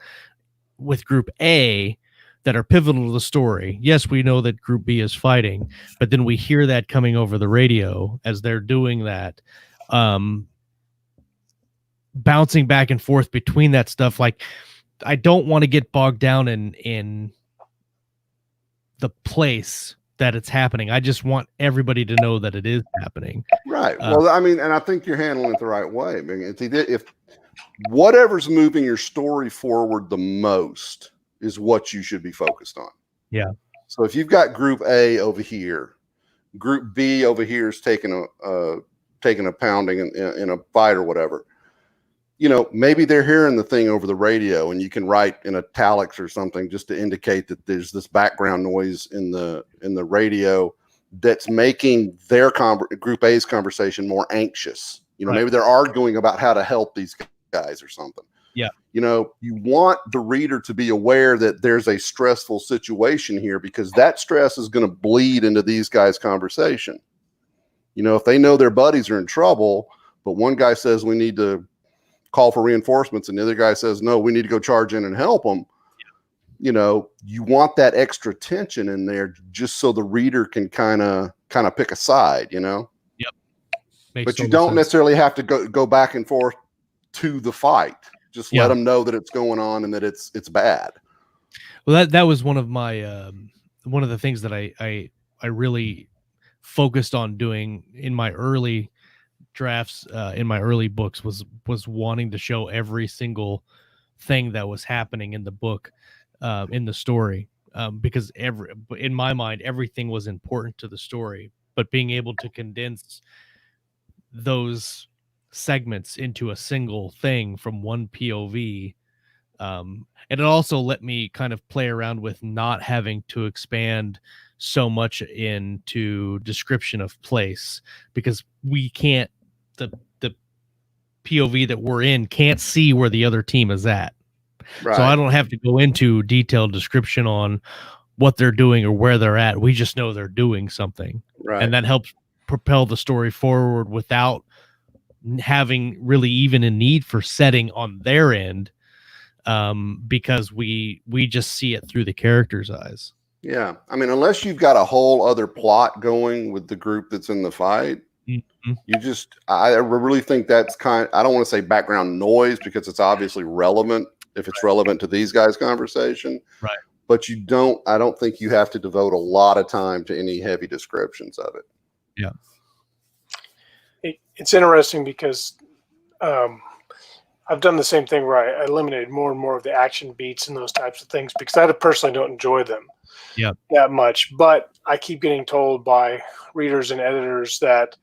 with group A that are pivotal to the story. Yes, we know that group B is fighting, but then we hear that coming over the radio as they're doing that, bouncing back and forth between that stuff. Like, I don't want to get bogged down in the place that it's happening. I just want everybody to know that it is happening. Right. Well, I mean, and I think you're handling it the right way. I mean, if whatever's moving your story forward the most is what you should be focused on. Yeah. So if you've got group A over here, group B over here is taking a pounding in a fight or whatever, you know, maybe they're hearing the thing over the radio, and you can write in italics or something just to indicate that there's this background noise in the radio that's making their group A's conversation more anxious. You know, Right. maybe they're arguing about how to help these guys or something. Yeah. You know, you want the reader to be aware that there's a stressful situation here, because that stress is going to bleed into these guys' conversation. You know, if they know their buddies are in trouble, but one guy says we need to call for reinforcements and the other guy says, no, we need to go charge in and help them. You know, you want that extra tension in there just so the reader can kind of pick a side, you know? Yep. Makes But you total don't sense. necessarily have to go back and forth to the fight. Just Yeah. let them know that it's going on and that it's bad. Well, that was one of my one of the things that I really focused on doing in my early drafts, in my early books, was wanting to show every single thing that was happening in the book, in the story, because in my mind everything was important to the story, but being able to condense those segments into a single thing from one POV. And it also let me kind of play around with not having to expand so much into description of place, because we can't, the POV that we're in can't see where the other team is at. Right. So I don't have to go into detailed description on what they're doing or where they're at. We just know they're doing something. Right. And that helps propel the story forward without having really even a need for setting on their end, because we just see it through the character's eyes. Yeah. I mean, unless you've got a whole other plot going with the group that's in the fight, Mm-hmm. I really think that's I don't want to say background noise, because it's obviously relevant if it's relevant to these guys' conversation. Right. But I don't think you have to devote a lot of time to any heavy descriptions of it. Yeah. It's interesting because I've done the same thing where I eliminated more and more of the action beats and those types of things, because I personally don't enjoy them that much. But I keep getting told by readers and editors that,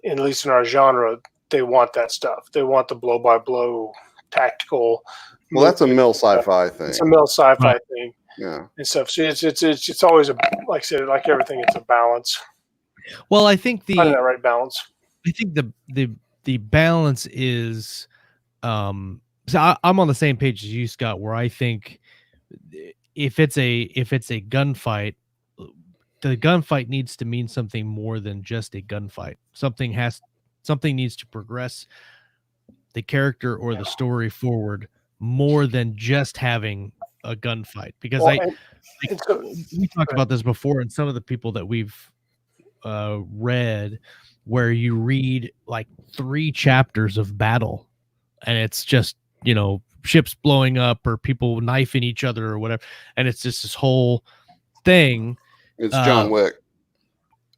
at least in our genre, they want that stuff. They want the blow-by-blow tactical. Well, that's a mill sci-fi thing. It's a mill sci-fi thing. Yeah. And stuff. So it's always like I said, like everything, it's a balance. Well, I think Finding that right balance. I think the balance is, so I'm on the same page as you, Scott, where I think if it's a gunfight, the gunfight needs to mean something more than just a gunfight. Something needs to progress the character or the story forward more than just having a gunfight. Because we talked about this before, and some of the people that we've read, where you read like 3 chapters of battle and it's just, you know, ships blowing up or people knifing each other or whatever, and it's just this whole thing. It's John Wick.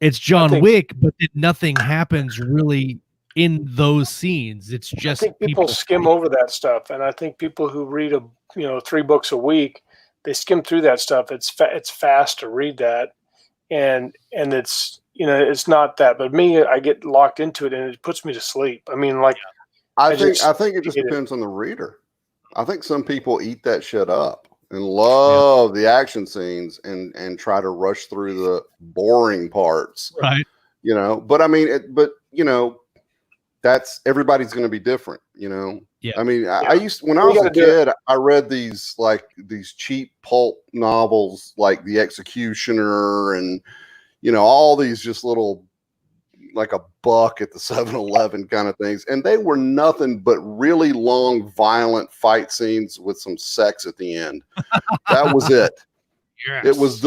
It's John Wick, but nothing happens really in those scenes. It's I just think people skim over that stuff, and I think people who read 3 books a week, they skim through that stuff. It's fast to read that, and it's it's not that. But me, I get locked into it, and it puts me to sleep. I mean, like I think it just depends on the reader. I think some people eat that shit up and love the action scenes and try to rush through the boring parts, right? But I mean, that's everybody's going to be different, Yeah. I mean, I used when I was a kid, I read these cheap pulp novels like The Executioner and all these just little like a buck at the 7-Eleven kind of things, and they were nothing but really long, violent fight scenes with some sex at the end. That was it. Yes. It was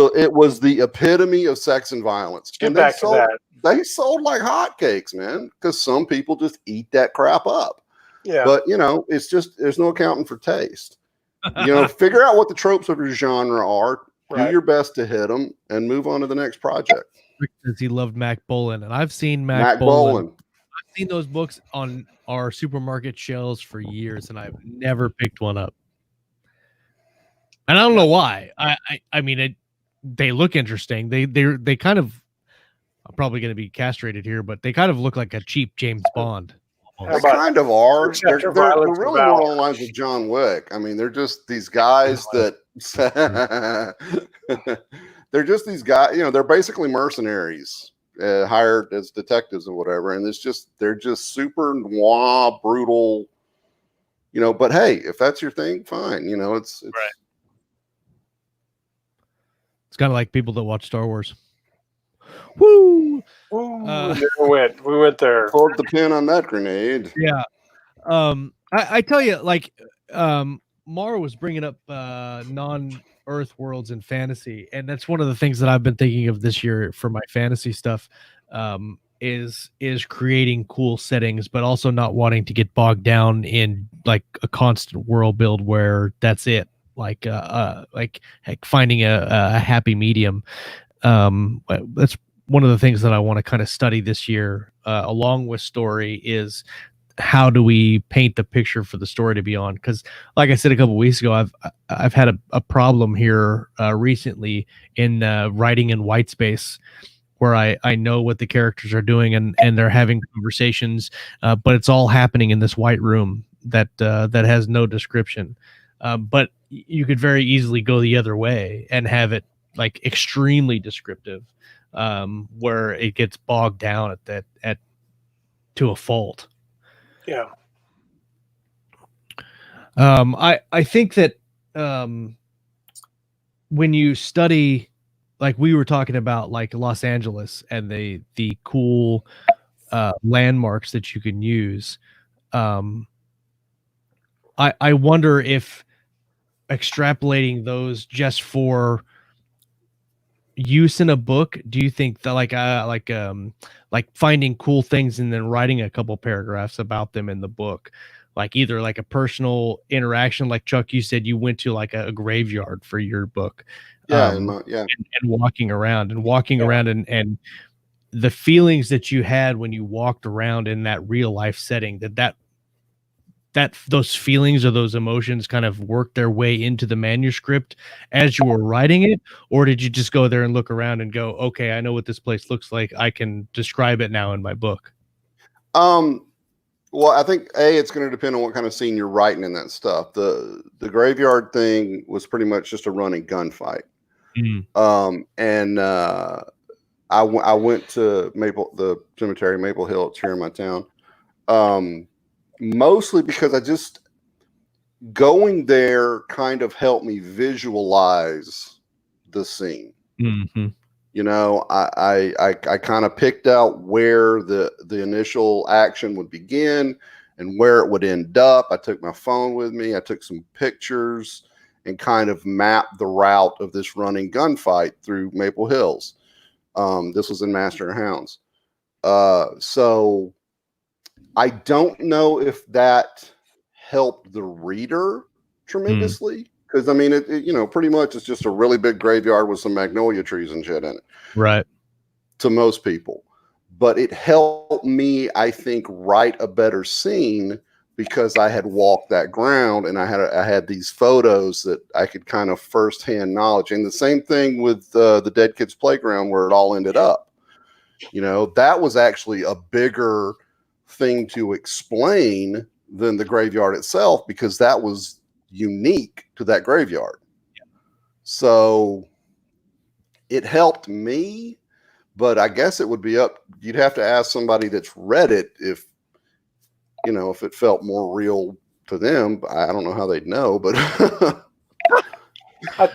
the epitome of sex and violence. Get back to that. They sold like hotcakes, man, because some people just eat that crap up. Yeah. But it's just there's no accounting for taste. Figure out what the tropes of your genre are. Right. Do your best to hit them, and move on to the next project. Rick says he loved Mac Bolan, and I've seen Mac Bolan. I've seen those books on our supermarket shelves for years, and I've never picked one up. And I don't know why. I mean, they look interesting. They kind of. I'm probably going to be castrated here, but they kind of look like a cheap James Bond. They kind of are. They're really more along the lines of John Wick. I mean, they're just these guys that they're just these guys. They're basically mercenaries hired as detectives or whatever, and they're just super noir, brutal. But hey, if that's your thing, fine. It's right. It's kind of like people that watch Star Wars. Woo! We went there. Pulled the pin on that grenade. Yeah. I tell you, like, Mara was bringing up non-Earth worlds and fantasy, and that's one of the things that I've been thinking of this year for my fantasy stuff. Is creating cool settings, but also not wanting to get bogged down in like a constant world build where that's it. Like finding a happy medium. That's one of the things that I want to kind of study this year, along with story, is how do we paint the picture for the story to be on? Because, like I said a couple weeks ago, I've had a problem here recently in writing in white space, where I know what the characters are doing and they're having conversations, but it's all happening in this white room that has no description. But you could very easily go the other way and have it like extremely descriptive, where it gets bogged down at to a fault. Yeah. I think that when you study, like we were talking about, like Los Angeles and the cool landmarks that you can use, I wonder if extrapolating those just for use in a book, do you think that like finding cool things and then writing a couple paragraphs about them in the book, like either like a personal interaction, like Chuck, you said you went to like a graveyard for your book, and walking around and the feelings that you had when you walked around in that real life setting, that those feelings or those emotions kind of worked their way into the manuscript as you were writing it? Or did you just go there and look around and go, okay, I know what this place looks like, I can describe it now in my book? Well, I think it's going to depend on what kind of scene you're writing in that stuff. The graveyard thing was pretty much just a running gunfight. And I went to the cemetery, Maple Hill. It's here in my town. Mostly because going there kind of helped me visualize the scene. Mm-hmm. I kind of picked out where the initial action would begin and where it would end up. I took my phone with me. I took some pictures and kind of mapped the route of this running gunfight through Maple Hills. This was in Master of Hounds. So I don't know if that helped the reader tremendously, because I mean, pretty much it's just a really big graveyard with some magnolia trees and shit in it. Right. To most people, but it helped me, I think, write a better scene because I had walked that ground and I had these photos that I could kind of firsthand knowledge. And the same thing with the Dead Kids Playground, where it all ended up. That was actually a bigger thing to explain than the graveyard itself, because that was unique to that graveyard. Yeah. So it helped me, but I guess it would be you'd have to ask somebody that's read it if it felt more real to them. I don't know how they'd know, but I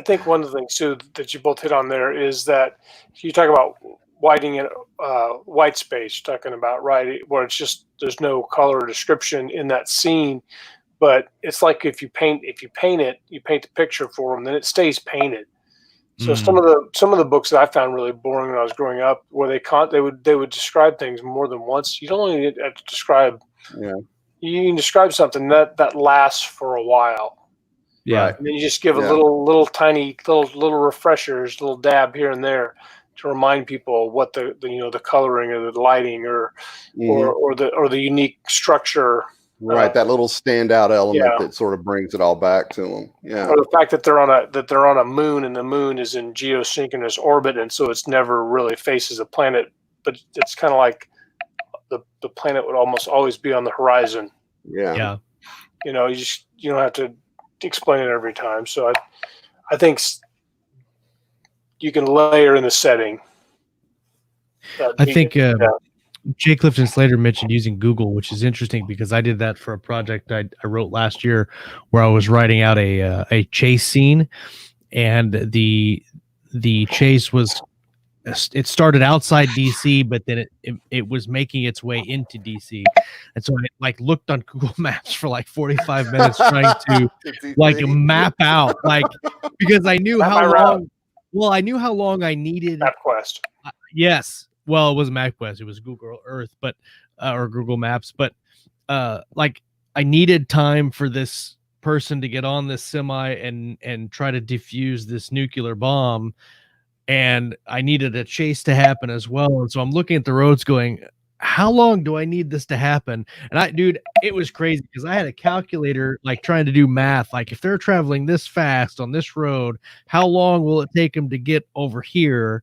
think one of the things too that you both hit on there is that you talk about widening white space, talking about where it's just there's no color or description in that scene, but it's like if you paint the picture for them, then it stays painted. So some of the books that I found really boring when I was growing up, where they would describe things more than once. You don't only have to describe. Yeah. You can describe something that lasts for a while. Yeah. And then you just give a little tiny little refreshers, little dab here and there to remind people what the coloring or the lighting or the unique structure. Right, that little standout element that sort of brings it all back to them. Yeah, or the fact that they're on a moon, and the moon is in geosynchronous orbit, and so it's never really faces a planet, but it's kind of like the planet would almost always be on the horizon. Yeah. You don't have to explain it every time. So I think you can layer in the setting. I think Jay Clifton Slater mentioned using Google, which is interesting because I did that for a project I wrote last year, where I was writing out a chase scene, and the chase it started outside DC, but then it was making its way into DC, and so I looked on Google Maps for 45 minutes trying to map out because I knew how long. Well, I knew how long I needed. MapQuest. Yes. Well, it wasn't MapQuest; it was Google Earth, but or Google Maps. But I needed time for this person to get on this semi and try to defuse this nuclear bomb, and I needed a chase to happen as well. And so I'm looking at the roads, going, "How long do I need this to happen?" And it was crazy because I had a calculator trying to do math. If they're traveling this fast on this road, how long will it take them to get over here?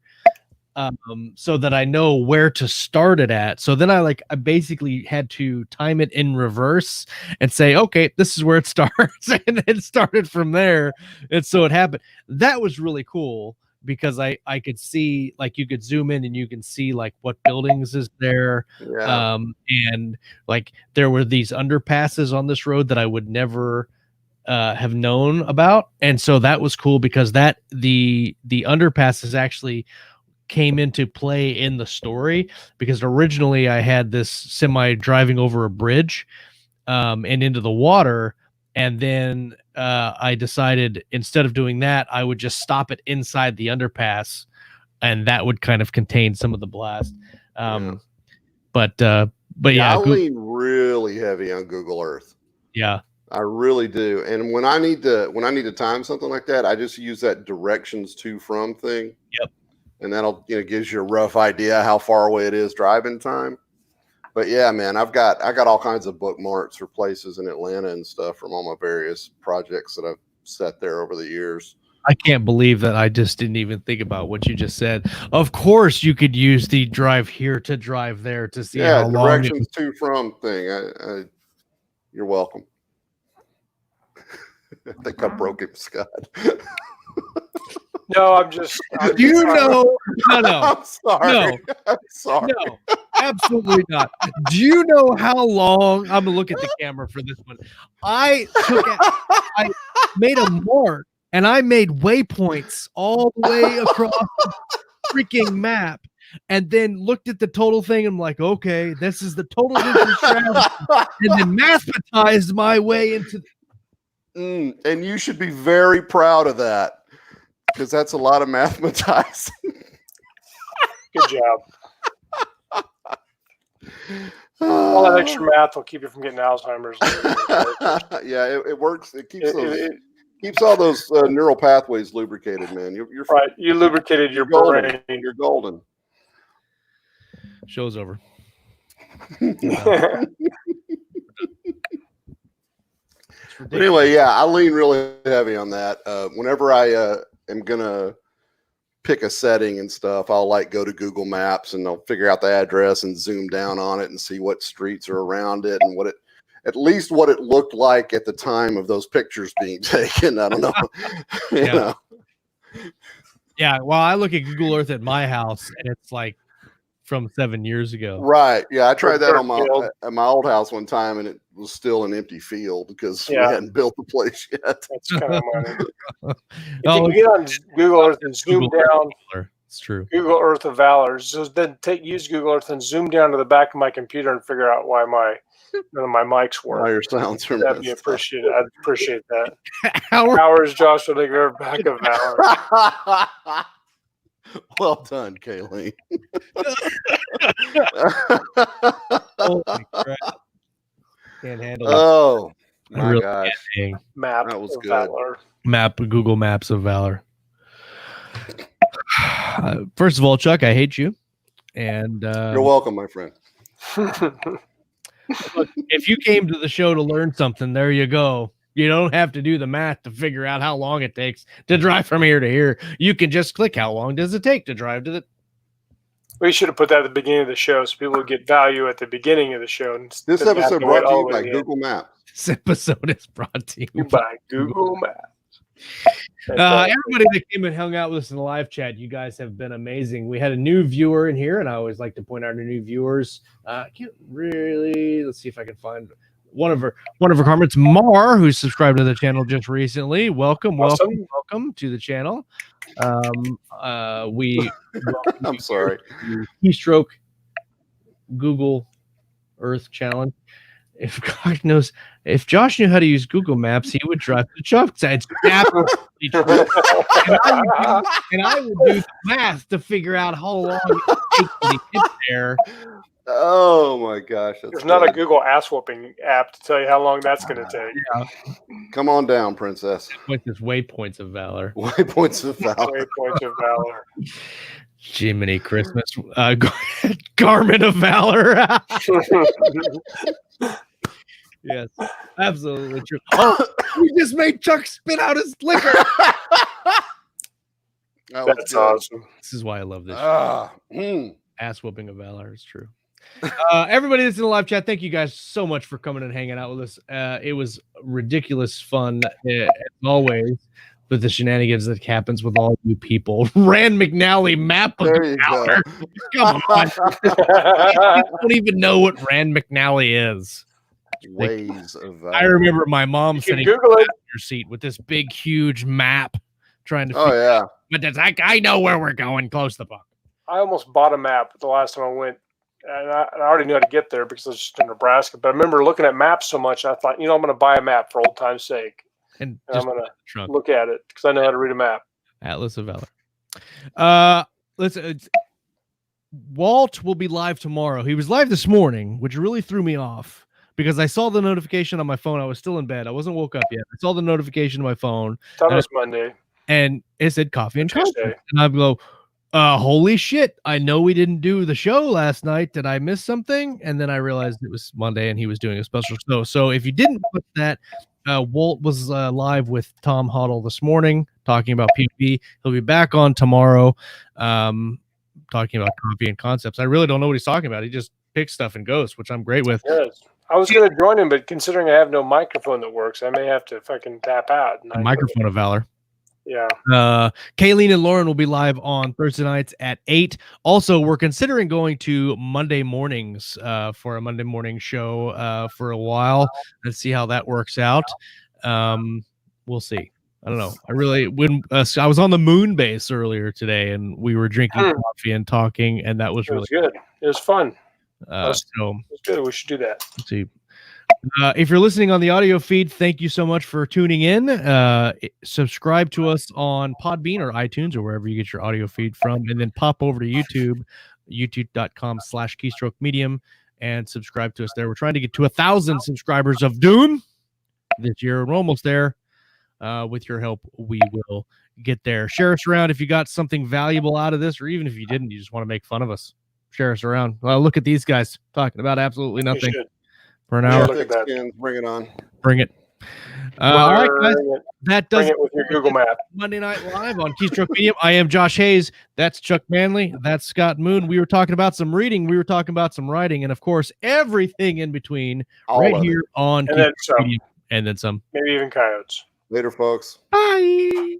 So that I know where to start it at. So then I basically had to time it in reverse and say, okay, this is where it starts, and it started from there. And so it happened. That was really cool because I could see, you could zoom in and you can see what buildings is there. Yeah. And there were these underpasses on this road that I would never have known about. And so that was cool because the underpasses actually came into play in the story, because originally I had this semi driving over a bridge and into the water, and then I decided instead of doing that, I would just stop it inside the underpass, and that would kind of contain some of the blast. But yeah, I lean really heavy on Google Earth. Yeah, I really do. And when I need to time something like that, I just use that directions to from thing. Yep. And that'll gives you a rough idea how far away it is driving time. But yeah, man, I got all kinds of bookmarks for places in Atlanta and stuff from all my various projects that I've set there over the years. I can't believe that I just didn't even think about what you just said. Of course, you could use the drive here to drive there to see how long. Directions to from thing. You're welcome. I think I broke him, Scott. No, I'm just. No. I'm sorry. No. I'm sorry. No, absolutely not. Do you know how long? I'm gonna look at the camera for this one. I made a mark and I made waypoints all the way across the freaking map, and then looked at the total thing. I'm like, okay, this is the total distance traveled, and then mathematized my way into. And you should be very proud of that, because that's a lot of mathematizing. Good job. All that extra math will keep you from getting Alzheimer's. Yeah, it works. It keeps Keeps all those neural pathways lubricated, man. You're Right. You lubricated your golden. brain. You're golden. Show's over. But anyway, yeah, I lean really heavy on that. Whenever I am gonna pick a setting and stuff, I'll like go to Google Maps and I'll figure out the address and zoom down on it and see what streets are around it and at least what it looked like at the time of those pictures being taken. I don't know. you know. Yeah. Well, I look at Google Earth at my house and it's like from 7 years ago. Right. Yeah. I tried that Dirt at my old house one time and it was still an empty field because we Yeah. hadn't built the place yet. That's kind of funny. If Oh, you can get on Google Earth and zoom Google Earth down, Valor. It's true. Google Earth of Valor. So then use Google Earth and zoom down to the back of my computer and figure out why none of my mics Why work. your sounds are That'd be messed up. appreciated. I'd appreciate that. Howard, Hours, Joshua Nigger, back of Valor. Well done, Kayleen. holy crap. Can't handle it. Oh I my really gosh. Dang. Map That was of good. Valor. Google Maps of Valor. First of all, Chuck, I hate you. And You're welcome, my friend. if you came to the show to learn something, there you go. You don't have to do the math to figure out how long it takes to drive from here to here. You can just click how long does it take to drive to the. We should have put that at the beginning of the show so people would get value at the beginning of the show. This instead of episode having to wait brought to all you the by way to the end. Google Maps. This episode is brought to you. By Google Maps. Everybody that came and hung out with us in the live chat, you guys have been amazing. We had a new viewer in here, and I always like to point out our new viewers. I can't really. Let's see if I can find one of her comments. Mar, who subscribed to the channel just recently. Welcome Awesome. to the channel. We I'm sorry. Keystroke Google Earth Challenge. If God knows, if Josh knew how to use Google Maps, he would drive to Chuck's. It's absolutely true. And I would do the math to figure out how long it takes to get there. Oh my gosh. There's not a Google ass whooping app to tell you how long that's going to take. Come on down, princess. With this waypoints of valor. Waypoints of valor. Waypoint of Valor. Jiminy Christmas. Garment of valor. Yes, absolutely true. Oh, we just made Chuck spit out his liquor. That's awesome. This is why I love this. Ass whooping of valor is true. Everybody that's in the live chat, thank you guys so much for coming and hanging out with us. It was ridiculous fun as always with the shenanigans that happens with all you people. Rand McNally map of There you valor. go. Come on. I don't even know what Rand McNally is. Ways of valor. I remember my mom You can sitting Google it. in your seat with this big, huge map trying to Oh yeah. but that's like, I know where we're going. Close the book. I almost bought a map the last time I went. And I already knew how to get there because I was just in Nebraska. But I remember looking at maps so much, I thought, I'm going to buy a map for old time's sake. And And I'm just going to trunk. look at it because I know how to read a map. Atlas of Valor. Walt will be live tomorrow. He was live this morning, which really threw me off because I saw the notification on my phone. I was still in bed. I wasn't woke up yet. I saw the notification on my phone Thought it was Monday. and it said coffee and Tuesday. content. And I go, holy shit. I know we didn't do the show last night. Did I miss something? And then I realized it was Monday and he was doing a special show. So if you didn't put that, Walt was live with Tom Hoddle this morning talking about PvP. He'll be back on tomorrow talking about coffee and concepts. I really don't know what he's talking about. He just picks stuff and goes, which I'm great with. Yes. I was going to join him, but considering I have no microphone that works, I may have to fucking tap out. A microphone of valor. Yeah. Kayleen and Lauren will be live on Thursday nights at 8. Also, we're considering going to Monday mornings for a Monday morning show for a while. Let's see how that works out. We'll see. I don't know. When I was on the moon base earlier today and we were drinking coffee and talking, and that was It really was good. It was fun. so. It was good. We should do that. Let's see. If you're listening on the audio feed, thank you so much for tuning in. Subscribe to us on Podbean or iTunes or wherever you get your audio feed from, and then pop over to YouTube, youtube.com/keystroke medium, and subscribe to us there. We're trying to get to 1,000 subscribers of Doom this year. We're almost there. With your help, we will get there. Share us around if you got something valuable out of this, or even if you didn't, you just want to make fun of us. Share us around. Well, look at these guys talking about absolutely You nothing should. for an Yeah, hour. look at that. Skins, bring it on. Bring it. All right, guys. Bring it, That bring does it with your Google Map. Monday Night Live on Keystroke Medium. I am Josh Hayes. That's Chuck Manley. That's Scott Moon. We were talking about some reading. We were talking about some writing, and of course, everything in between All right of it. here on And then Keystroke some. Medium. And then some. Maybe even coyotes. Later, folks. Bye.